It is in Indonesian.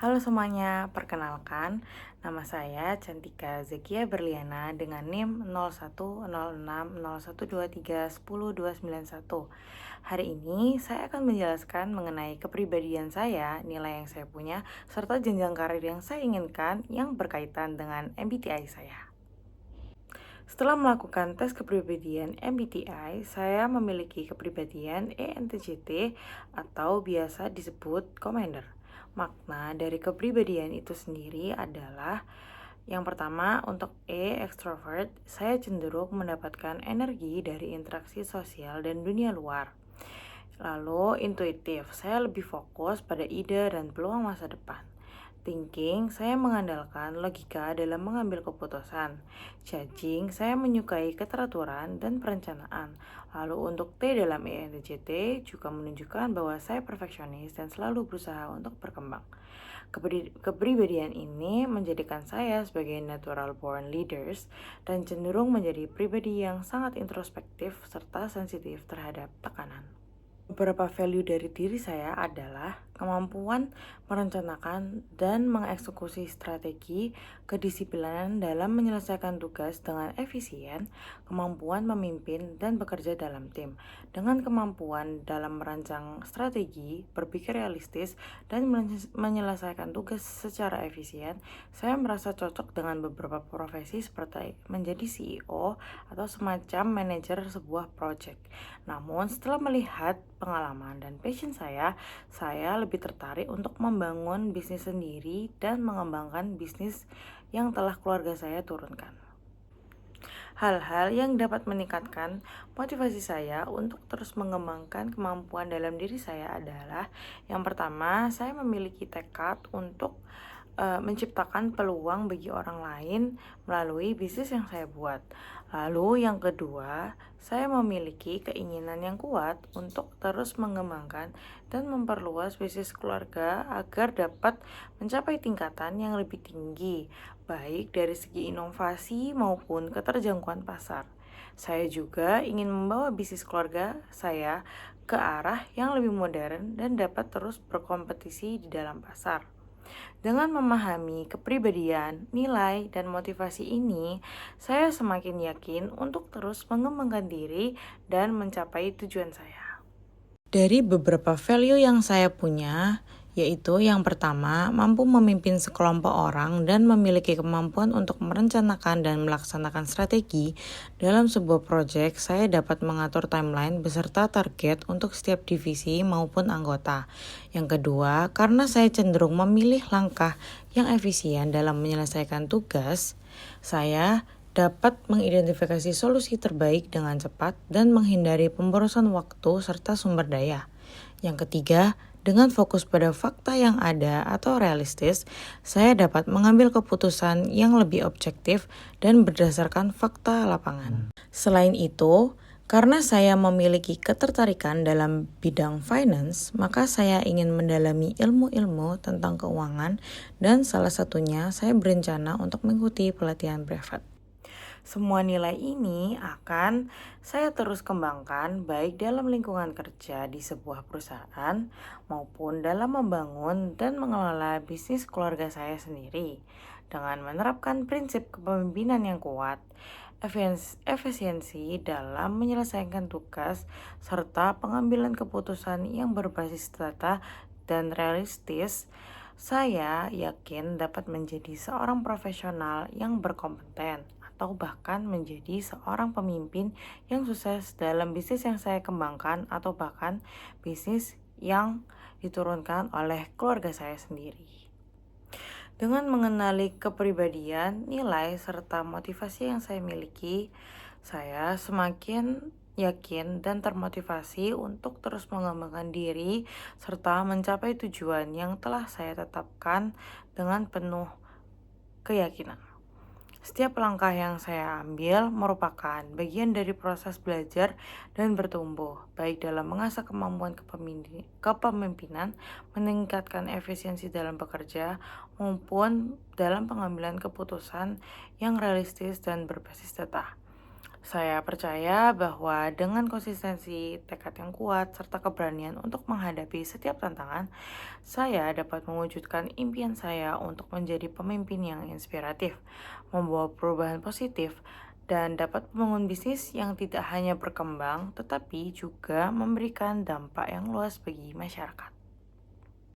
Halo semuanya, perkenalkan nama saya Cantika Zekia Berliana dengan NIM 010601231021. Hari ini saya akan menjelaskan mengenai kepribadian saya, nilai yang saya punya, serta jenjang karir yang saya inginkan yang berkaitan dengan MBTI saya. Setelah melakukan tes kepribadian MBTI, saya memiliki kepribadian ENTJT atau biasa disebut Commander. Makna dari kepribadian itu sendiri adalah yang pertama, untuk extrovert, saya cenderung mendapatkan energi dari interaksi sosial dan dunia luar. Lalu, intuitif, saya lebih fokus pada ide dan peluang masa depan. Thinking, saya mengandalkan logika dalam mengambil keputusan. Judging, saya menyukai keteraturan dan perencanaan. Lalu untuk T dalam ENTJT juga menunjukkan bahwa saya perfeksionis dan selalu berusaha untuk berkembang. Kepribadian ini menjadikan saya sebagai natural born leaders dan cenderung menjadi pribadi yang sangat introspektif serta sensitif terhadap tekanan. Beberapa value dari diri saya adalah kemampuan merencanakan dan mengeksekusi strategi, kedisiplinan dalam menyelesaikan tugas dengan efisien, kemampuan memimpin dan bekerja dalam tim. Dengan kemampuan dalam merancang strategi, berpikir realistis, dan menyelesaikan tugas secara efisien, saya merasa cocok dengan beberapa profesi seperti menjadi CEO atau semacam manajer sebuah project. Namun, setelah melihat pengalaman dan passion saya lebih tertarik untuk membangun bisnis sendiri dan mengembangkan bisnis yang telah keluarga saya turunkan. Hal-hal yang dapat meningkatkan motivasi saya untuk terus mengembangkan kemampuan dalam diri saya adalah yang pertama, saya memiliki tekad untuk menciptakan peluang bagi orang lain melalui bisnis yang saya buat. Lalu yang kedua, saya memiliki keinginan yang kuat untuk terus mengembangkan dan memperluas bisnis keluarga agar dapat mencapai tingkatan yang lebih tinggi, baik dari segi inovasi maupun keterjangkauan pasar. Saya juga ingin membawa bisnis keluarga saya ke arah yang lebih modern dan dapat terus berkompetisi di dalam pasar. Dengan memahami kepribadian, nilai, dan motivasi ini, saya semakin yakin untuk terus mengembangkan diri dan mencapai tujuan saya. Dari beberapa value yang saya punya, yaitu yang pertama, mampu memimpin sekelompok orang dan memiliki kemampuan untuk merencanakan dan melaksanakan strategi. Dalam sebuah proyek, saya dapat mengatur timeline beserta target untuk setiap divisi maupun anggota. Yang kedua, karena saya cenderung memilih langkah yang efisien dalam menyelesaikan tugas, saya dapat mengidentifikasi solusi terbaik dengan cepat dan menghindari pemborosan waktu serta sumber daya. Yang ketiga, dengan fokus pada fakta yang ada atau realistis, saya dapat mengambil keputusan yang lebih objektif dan berdasarkan fakta lapangan. Selain itu, karena saya memiliki ketertarikan dalam bidang finance, maka saya ingin mendalami ilmu-ilmu tentang keuangan dan salah satunya saya berencana untuk mengikuti pelatihan privat. Semua nilai ini akan saya terus kembangkan baik dalam lingkungan kerja di sebuah perusahaan maupun dalam membangun dan mengelola bisnis keluarga saya sendiri. Dengan menerapkan prinsip kepemimpinan yang kuat, efisiensi dalam menyelesaikan tugas, serta pengambilan keputusan yang berbasis data dan realistis, saya yakin dapat menjadi seorang profesional yang berkompeten atau bahkan menjadi seorang pemimpin yang sukses dalam bisnis yang saya kembangkan atau bahkan bisnis yang diturunkan oleh keluarga saya sendiri. Dengan mengenali kepribadian, nilai, serta motivasi yang saya miliki, saya semakin yakin dan termotivasi untuk terus mengembangkan diri serta mencapai tujuan yang telah saya tetapkan dengan penuh keyakinan. Setiap langkah yang saya ambil merupakan bagian dari proses belajar dan bertumbuh, baik dalam mengasah kemampuan kepemimpinan, meningkatkan efisiensi dalam bekerja, maupun dalam pengambilan keputusan yang realistis dan berbasis data. Saya percaya bahwa dengan konsistensi, tekad yang kuat, serta keberanian untuk menghadapi setiap tantangan, saya dapat mewujudkan impian saya untuk menjadi pemimpin yang inspiratif, membawa perubahan positif, dan dapat membangun bisnis yang tidak hanya berkembang, tetapi juga memberikan dampak yang luas bagi masyarakat.